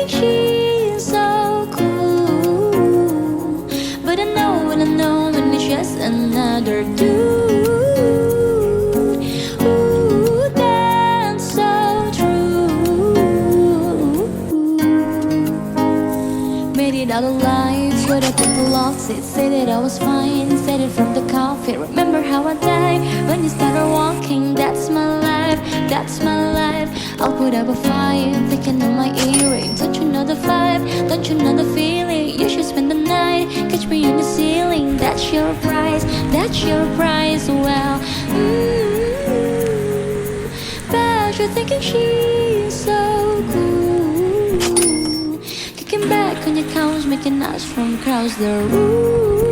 she's so cool, but I know when it's just another dude. Ooh, that's so true. Made it out alive, showed up in the lost it. Said that I was fine, said it from the coffee. Remember how I died when you started walking. That's my life, that's my life. I'll put up a fight, picking on my earring. Don't you know the vibe, don't you know the feeling? You should spend the night, catch me on the ceiling. That's your prize, that's your prize. Well, but you're thinking she's so cool, kicking back on your couch, making us from across the room.